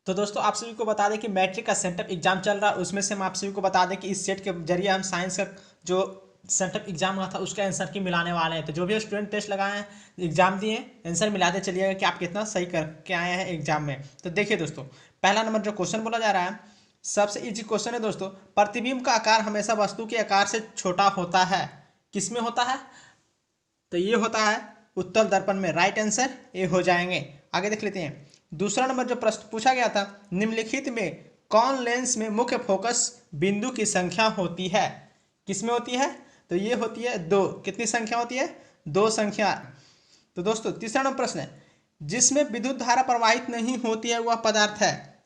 तो दोस्तों आप सभी को बता दें कि मैट्रिक का सेंटअप एग्जाम चल रहा है। उसमें से हम आप सभी को बता दें कि इस सेट के जरिए हम साइंस का जो सेंटअप एग्जाम हुआ था उसका आंसर की मिलाने वाले हैं। तो जो भी स्टूडेंट टेस्ट लगाए हैं, एग्जाम दिए, आंसर मिलाते चलिएगा कि आप कितना सही करके आए हैं एग्जाम में। तो देखिए दोस्तों, पहला नंबर जो क्वेश्चन बोला जा रहा है, सबसे इजी क्वेश्चन है दोस्तों। प्रतिबिंब का आकार हमेशा वस्तु के आकार से छोटा होता है। किसमें होता है? तो ये होता है उत्तल दर्पण में। राइट आंसर ए हो जाएंगे। आगे देख लेते हैं। दूसरा नंबर जो प्रश्न पूछा गया था, निम्नलिखित में कौन लेंस में मुख्य फोकस बिंदु की संख्या होती है? किसमें होती है? तो ये होती है दो। कितनी संख्या होती है? दो संख्या। तो दोस्तों तीसरा नंबर प्रश्न है, जिसमें विद्युत धारा प्रवाहित नहीं होती है वह पदार्थ है।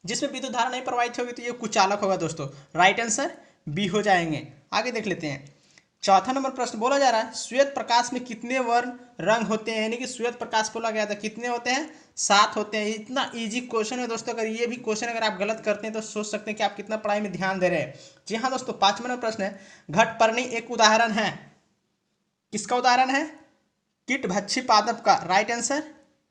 जिसमें विद्युत धारा नहीं प्रवाहित होगी तो ये कुचालक होगा दोस्तों। राइट आंसर बी हो जाएंगे। आगे देख लेते हैं। चौथा नंबर प्रश्न बोला जा रहा है, श्वेत प्रकाश में कितने वर्ण रंग होते हैं? यानी कि श्वेत प्रकाश बोला गया था, कितने होते हैं? 7 होते हैं। इतना इजी क्वेश्चन है दोस्तों। अगर ये भी क्वेश्चन अगर आप गलत करते हैं तो सोच सकते हैं कि आप कितना पढ़ाई में ध्यान दे रहे हैं। जी हाँ दोस्तों, 5वां नंबर प्रश्न है, घटपर्णी एक उदाहरण है। किसका उदाहरण है? कीट भक्षी पादप का। राइट आंसर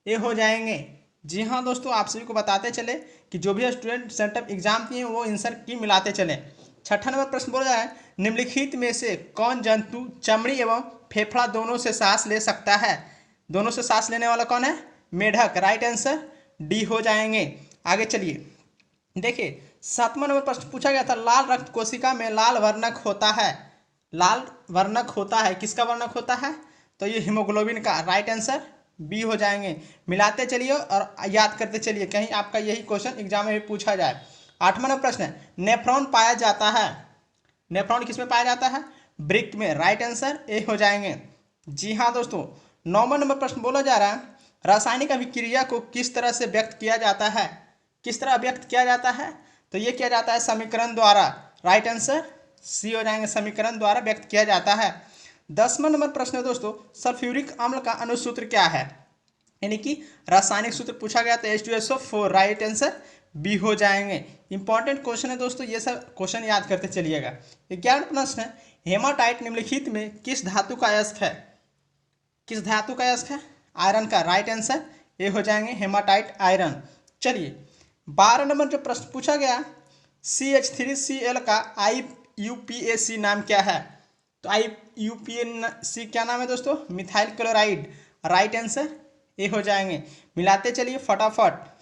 ए हो जाएंगे। जी हाँ दोस्तों, आप सभी को बताते चले कि जो भी स्टूडेंट सेंटअप एग्जाम दिए वो आंसर की मिलाते चले। छठा नंबर प्रश्न बोला जाए, निम्नलिखित में से कौन जंतु चमड़ी एवं फेफड़ा दोनों से सांस ले सकता है? दोनों से सांस लेने वाला कौन है? मेढक। राइट आंसर डी हो जाएंगे। आगे चलिए। देखिए, 7वां नंबर प्रश्न पूछा गया था, लाल रक्त कोशिका में लाल वर्णक होता है। लाल वर्णक होता है, किसका वर्णक होता है? तो ये हीमोग्लोबिन का। राइट आंसर बी हो जाएंगे। मिलाते चलिए और याद करते चलिए, कहीं आपका यही क्वेश्चन एग्जाम में भी पूछा जाए। 8वां नंबर प्रश्न है, नेफ्रॉन पाया जाता है। नेफ्रॉन किसमें पाया जाता है? वृक्क में। राइट आंसर ए हो जाएंगे। जी हाँ दोस्तों। 9वां नंबर प्रश्न बोला जा रहा है, रासायनिक अभिक्रिया को किस तरह से व्यक्त किया जाता है? किस तरह व्यक्त किया जाता है? तो ये किया जाता है समीकरण द्वारा। राइट आंसर सी हो जाएंगे, समीकरण द्वारा व्यक्त किया जाता है। 10वां नंबर प्रश्न है दोस्तों, सल्फ्यूरिक अम्ल का अनुसूत्र क्या है? यानी कि रासायनिक सूत्र पूछा गया तो H2SO4। राइट आंसर बी हो जाएंगे। इंपॉर्टेंट क्वेश्चन है दोस्तों, ये सब क्वेश्चन याद करते चलिएगा। 11वां प्रश्न है, हेमाटाइट निम्नलिखित में किस धातु का अयस्क है? किस धातु का अयस्क है? आयरन का। राइट आंसर ए हो जाएंगे, हेमाटाइट आयरन। चलिए, 12 नंबर जो प्रश्न पूछा गया, CH3Cl का IUPAC नाम क्या है? तो IUPAC क्या नाम है दोस्तों? Methyl chloride. Right answer A हो जाएंगे। मिलाते चलिए फटाफट।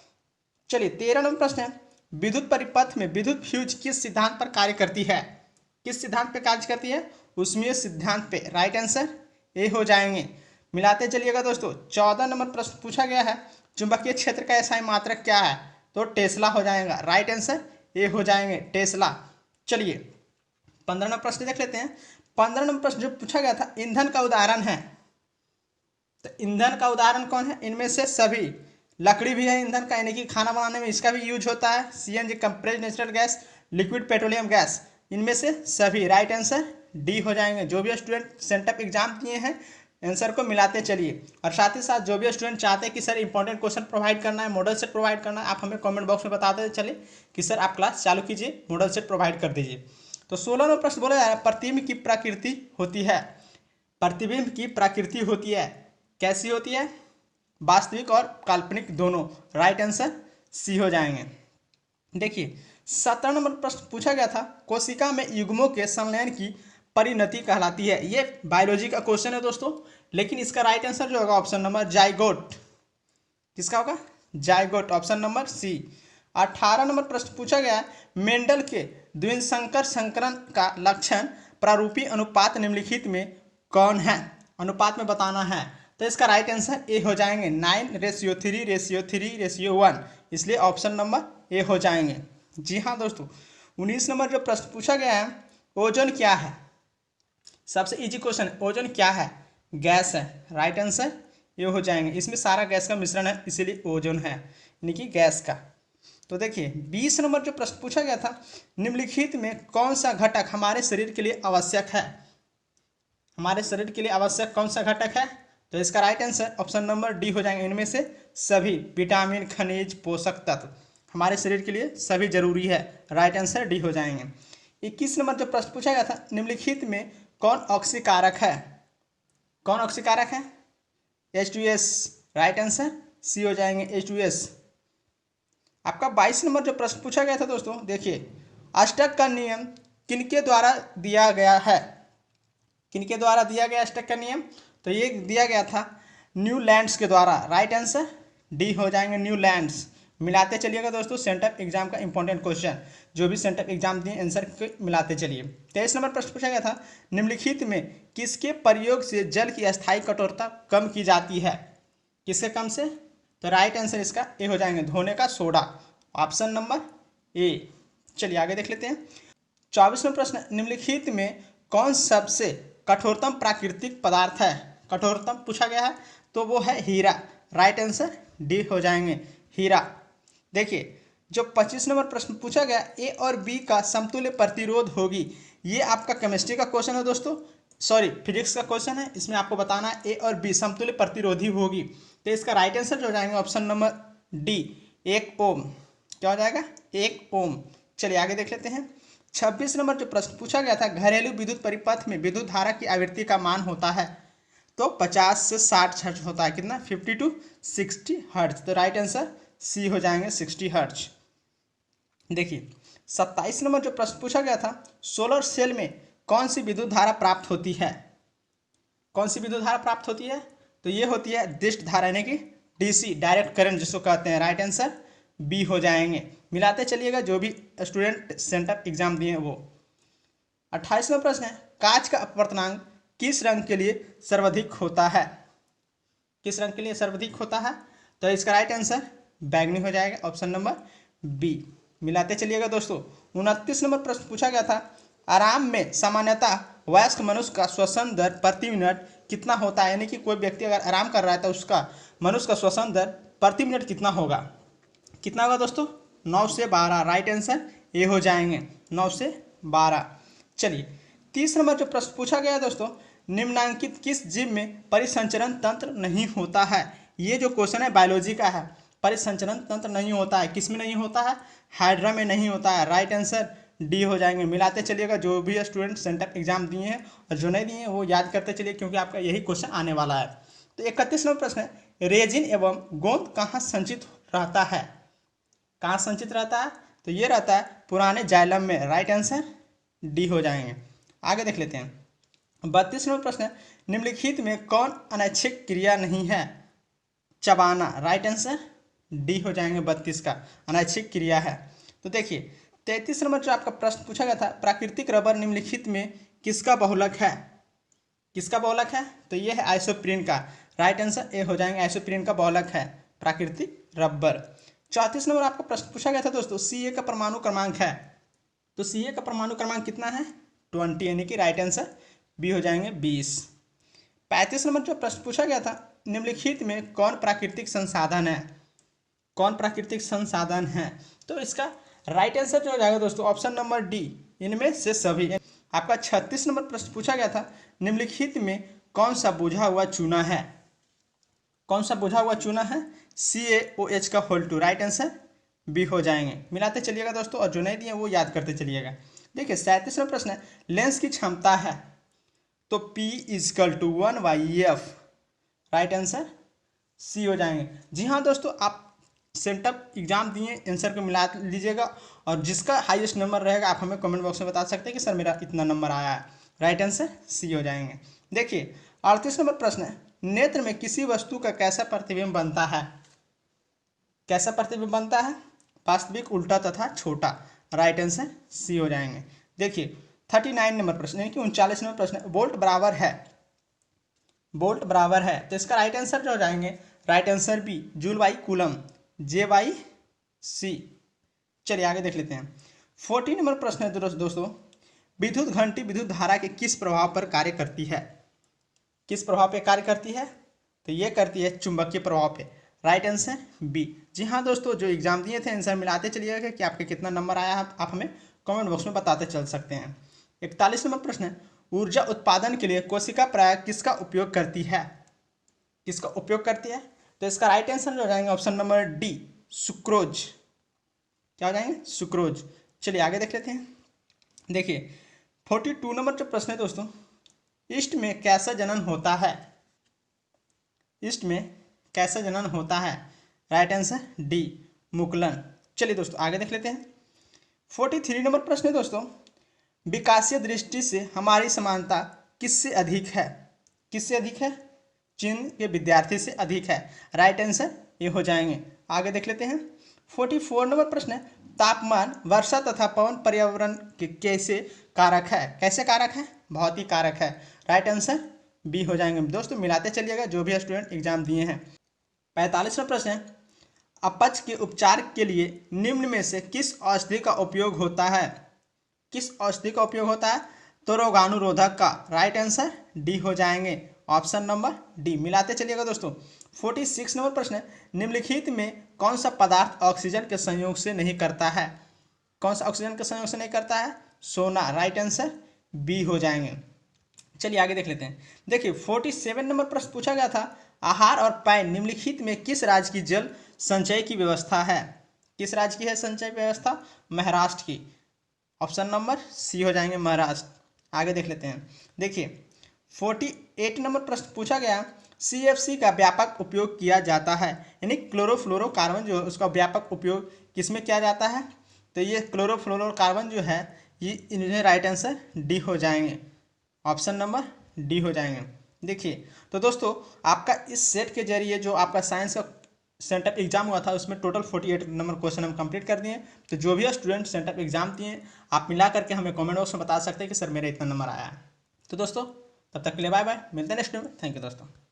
चलिए, 13 नंबर प्रश्न है, विद्युत परिपथ में विद्युत फ्यूज किस सिद्धांत पर कार्य करती है? किस सिद्धांत पर कार्य करती है? ऊष्मीय सिद्धांत पे। राइट आंसर ए हो जाएंगे। मिलाते चलिएगा दोस्तों। 14 नंबर प्रश्न पूछा गया है, चुंबकीय क्षेत्र का एसआई मात्रक क्या है? तो टेस्ला हो जाएगा। राइट आंसर ए हो जाएंगे, टेस्ला। चलिए, 15 नंबर प्रश्न देख लेते हैं। 15 नंबर प्रश्न जो पूछा गया था, ईंधन का उदाहरण है। तो ईंधन का उदाहरण कौन है? इनमें से सभी। लकड़ी भी है ईंधन का, यानी कि खाना बनाने में इसका भी यूज होता है। CNG compressed natural gas, liquid petroleum gas, इनमें से सभी। राइट आंसर डी हो जाएंगे। जो भी स्टूडेंट सेंटअप एग्जाम दिए हैं, आंसर को मिलाते चलिए। और साथ ही साथ जो भी स्टूडेंट चाहते हैं कि सर इंपॉर्टेंट क्वेश्चन प्रोवाइड करना है, मॉडल सेट प्रोवाइड करना है, आप हमें कमेंट बॉक्स में बताते चले कि सर आप क्लास चालू कीजिए, मॉडल सेट प्रोवाइड कर दीजिए। तो 16 नंबर प्रश्न बोला जा रहा है, प्रतिबिंब की प्रकृति होती है। प्रतिबिंब की प्रकृति होती है, कैसी होती है? वास्तविक और काल्पनिक दोनों। राइट आंसर सी हो जाएंगे। देखिए, 17 नंबर प्रश्न पूछा गया था, कोशिका में युग्मों के संलयन की परिणति कहलाती है। ये बायोलॉजी का क्वेश्चन है दोस्तों, लेकिन इसका राइट आंसर जो होगा ऑप्शन नंबर जाइगोट। किसका होगा? Zygote, option number C. 18 number प्रश्न पूछा गया है, मेंडल के द्विसंकर संकरण का लक्षण प्रारूपी अनुपात निम्नलिखित में कौन है? अनुपात में बताना है। तो इसका राइट आंसर ए हो जाएंगे, 9:3:3:1, इसलिए ऑप्शन नंबर ए हो जाएंगे। जी हाँ दोस्तों। 19 नंबर जो प्रश्न पूछा गया है, ओजोन क्या है? सबसे इजी क्वेश्चन, ओजोन क्या है? गैस है। राइट आंसर ये हो जाएंगे। इसमें सारा गैस का मिश्रण है, इसीलिए ओजोन है, यानी कि गैस का। तो देखिए, 20 नंबर जो प्रश्न पूछा गया था, निम्नलिखित में कौन सा घटक हमारे शरीर के लिए आवश्यक है? हमारे शरीर के लिए आवश्यक कौन सा घटक है? तो इसका right answer option number D हो जाएंगे, इनमें से सभी। विटामिन, खनिज, पोषक तत्व हमारे शरीर के लिए सभी जरूरी है। राइट आंसर डी हो जाएंगे। 21 नंबर जो प्रश्न पूछा गया था, निम्नलिखित में कौन ऑक्सीकारक है? कौन ऑक्सीकारक है? H2S। राइट आंसर सी हो जाएंगे, H2S। आपका 22 नंबर जो प्रश्न पूछा गया था दोस्तों, देखिए अष्टक का नियम किनके द्वारा दिया गया है? किनके द्वारा दिया गया अष्टक का नियम? तो ये दिया गया था न्यूलैंड्स के द्वारा। राइट आंसर डी हो जाएंगे, न्यूलैंड्स। मिलाते चलिएगा दोस्तों, सेंट्रल एग्जाम का इंपॉर्टेंट क्वेश्चन, जो भी सेंट्रल एग्जाम दिए आंसर के मिलाते चलिए। 23 नंबर प्रश्न पूछा गया था, निम्नलिखित में किसके प्रयोग से जल की अस्थायी कठोरता कम की जाती है? किसके कम से? तो राइट आंसर इसका ए हो जाएंगे, धोने का सोडा, ऑप्शन नंबर ए। चलिए आगे देख लेते हैं। 24वां प्रश्न, निम्नलिखित में कौन सबसे कठोरतम प्राकृतिक पदार्थ है? कठोरतम पूछा गया है तो वो है हीरा। राइट आंसर डी हो जाएंगे, हीरा। देखिए जो 25 नंबर प्रश्न पूछा गया, ए और बी का समतुल्य प्रतिरोध होगी, ये आपका केमिस्ट्री का क्वेश्चन है दोस्तों, सॉरी फिजिक्स का क्वेश्चन है। इसमें आपको बताना है ए और बी समतुल्य प्रतिरोधी होगी, तो इसका राइट आंसर जो हो जाएंगे ऑप्शन नंबर डी, 1 ओम। क्या हो जाएगा? 1 ओम। चलिए आगे देख लेते हैं। 26 नंबर जो प्रश्न पूछा गया था, घरेलू विद्युत परिपथ में विद्युत धारा की आवृत्ति का मान होता है, तो 50 से 60 हर्ट्ज होता है। कितना? 50 to 60 हर्ट्ज। तो राइट आंसर सी हो जाएंगे, 60 हर्ट्ज। देखिए 27 नंबर जो प्रश्न पूछा गया था, सोलर सेल में कौन सी विद्युत धारा प्राप्त होती है? कौन सी विद्युत धारा प्राप्त होती है? तो ये होती है दिष्ट धारा, यानी कि डीसी, डायरेक्ट करंट जिसको कहते हैं। राइट आंसर बी हो जाएंगे। मिलाते चलिएगा, जो भी स्टूडेंट सेंटर एग्जाम दिए हैं वो। 28वां प्रश्न है, कांच का अपवर्तनांक किस रंग के लिए सर्वाधिक होता है? किस रंग के लिए सर्वाधिक होता है? तो इसका राइट आंसर बैंगनी हो जाएगा, ऑप्शन नंबर बी। मिलाते चलिएगा दोस्तों। 29 नंबर प्रश्न पूछा गया था, आराम में सामान्यतः वयस्क मनुष्य का श्वसन दर प्रति मिनट कितना होता है? यानी कि कोई व्यक्ति अगर आराम कर रहा है तो उसका मनुष्य का श्वसन दर प्रति मिनट कितना होगा? कितना होगा दोस्तों? 9 से 12। राइट आंसर ए हो जाएंगे, 9 से 12। चलिए 30 नंबर जो प्रश्न पूछा गया है दोस्तों, निम्नांकित किस जीव में परिसंचरण तंत्र नहीं होता है? ये जो क्वेश्चन है बायोलॉजी का है, परिसंचरण तंत्र नहीं होता है, किस में नहीं होता है? हाइड्रा में नहीं होता है। राइट आंसर डी हो जाएंगे। मिलाते चलिएगा, जो भी स्टूडेंट सेंटर एग्जाम दिए हैं और जो नहीं दिए हैं वो याद करते चलिए, क्योंकि आपका यही क्वेश्चन आने वाला है। तो 31 नंबर प्रश्न है, रेजिन एवं गोंद कहाँ संचित रहता है? कहाँ संचित रहता है? तो ये रहता है पुराने जाइलम में। राइट आंसर डी हो जाएंगे। आगे देख लेते हैं। 32 नंबर प्रश्न है, निम्नलिखित में कौन अनैच्छिक क्रिया नहीं है? चबाना। राइट आंसर डी हो जाएंगे, 32 का अनैच्छिक क्रिया है। तो देखिए 33 नंबर जो आपका प्रश्न पूछा गया था, प्राकृतिक रबर निम्नलिखित में किसका बहुलक है? किसका बहुलक है? तो ये है आइसोप्रीन का। राइट आंसर ए हो जाएंगे, आइसोप्रीन का बहुलक है प्राकृतिक रबर। 34 नंबर आपका प्रश्न पूछा गया था दोस्तों, सी ए का परमाणु क्रमांक है, तो सी ए का परमाणु क्रमांक कितना है? 20, यानी कि राइट आंसर बी हो जाएंगे, 20। 35 नंबर जो प्रश्न पूछा गया था, निम्नलिखित में कौन प्राकृतिक संसाधन है? कौन प्राकृतिक संसाधन है? तो इसका राइट आंसर जो हो जाएगा दोस्तों ऑप्शन नंबर डी, इनमें से सभी। आपका 36 नंबर प्रश्न पूछा गया था, निम्नलिखित में कौन सा बुझा हुआ चूना है? कौन सा बुझा हुआ चूना है? CaOH का होल 2। राइट आंसर बी हो जाएंगे। मिलाते चलिएगा दोस्तों, और जो नहीं दिए वो याद करते चलिएगा। देखिए 37वां प्रश्न है, लेंस की क्षमता है, तो P = 1/f। Right answer C हो जाएंगे। जी हाँ दोस्तों, आप सेंटर एग्जाम दिए, आंसर को मिला लीजिएगा, और जिसका हाईएस्ट नंबर रहेगा आप हमें कमेंट बॉक्स में बता सकते हैं कि सर मेरा इतना नंबर आया है। राइट आंसर सी हो जाएंगे। देखिए 38 नंबर प्रश्न है, नेत्र में किसी वस्तु का कैसा प्रतिबिंब बनता है? कैसा प्रतिबिंब बनता है? वास्तविक, उल्टा तथा छोटा। राइट आंसर सी हो जाएंगे। देखिए 39 नंबर प्रश्न, यानी कि 39 नंबर प्रश्न, वोल्ट बराबर है, वोल्ट बराबर है, तो इसका राइट आंसर जो हो जाएंगे, right answer B, joule by coulomb, J/C। चलिए आगे देख लेते हैं। 40 नंबर प्रश्न है दोस्तों, विद्युत घंटी विद्युत धारा के किस प्रभाव पर कार्य करती है? किस प्रभाव पे कार्य करती है? तो ये करती है चुंबकीय प्रभाव पे। Right answer B. जी हाँ दोस्तों, जो एग्जाम दिए थे आंसर मिलाते चलिएगा कि आपके कितना नंबर आया है, आप हमें कमेंट बॉक्स में बताते चल सकते हैं। 41 नंबर प्रश्न है, ऊर्जा उत्पादन के लिए कोशिका प्राय किसका उपयोग करती है? किसका उपयोग करती है? तो इसका राइट आंसर हो जाएंगे ऑप्शन नंबर डी, सुक्रोज। क्या हो जाएंगे? सुक्रोज। चलिए आगे देख लेते हैं। देखिए 42 नंबर जो प्रश्न है दोस्तों, ईस्ट में कैसा जनन होता है? ईस्ट में कैसा जनन होता है? राइट आंसर डी, मुकुलन। चलिए दोस्तों आगे देख लेते हैं। 43 नंबर प्रश्न है दोस्तों, विकासीय दृष्टि से हमारी समानता किससे अधिक है? किससे अधिक है? चीन के विद्यार्थी से अधिक है। राइट आंसर ये हो जाएंगे। आगे देख लेते हैं। 44 नंबर प्रश्न है, तापमान, वर्षा तथा पवन पर्यावरण के कैसे कारक है? कैसे कारक है? बहुत ही कारक है। राइट आंसर बी हो जाएंगे। दोस्तों मिलाते चलिएगा जो भी स्टूडेंट एग्जाम दिए हैं। 45वां प्रश्न है, अपच के उपचार के लिए निम्न में से किस औषधि का उपयोग होता है? किस औषधि का उपयोग होता है? तो रोगाणुरोधक का। राइट आंसर डी हो जाएंगे। Option number D. मिलाते चलिएगा दोस्तों। 46 नंबर प्रश्न है, निम्नलिखित में कौन सा पदार्थ ऑक्सीजन के संयोग से नहीं करता है? कौन सा ऑक्सीजन के संयोग से नहीं करता है? सोना। राइट आंसर बी हो जाएंगे। चलिए आगे देख लेते हैं। देखिए 47 नंबर प्रश्न पूछा गया था, आहार और पेय निम्नलिखित में किस राज्य की जल संचय की व्यवस्था है? किस राज्य की है संचय व्यवस्था? महाराष्ट्र की। ऑप्शन नंबर सी हो जाएंगे, महाराष्ट्र। आगे देख लेते हैं। देखिए 48 नंबर प्रश्न पूछा गया, CFC का व्यापक उपयोग किया जाता है, यानी क्लोरोफ्लोरोकार्बन जो है उसका व्यापक उपयोग किसमें किया जाता है? तो ये क्लोरोफ्लोरोकार्बन जो है ये इन्हें राइट आंसर डी हो जाएंगे। ऑप्शन नंबर डी हो जाएंगे। देखिए तो दोस्तों आपका इस सेट के जरिए जो आपका साइंस का सेंटअप एग्जाम हुआ था उसमें टोटल 48 नंबर क्वेश्चन हम कंप्लीट कर दिए। तो जो भी स्टूडेंट सेंटअप एग्जाम दिए आप मिला करके हमें कमेंट बॉक्स में बता सकते हैं कि सर मेरा इतना नंबर आया है। तो दोस्तों तब तक के लिए बाय बाय, मिलते हैं नेक्स्ट में। थैंक यू दोस्तों।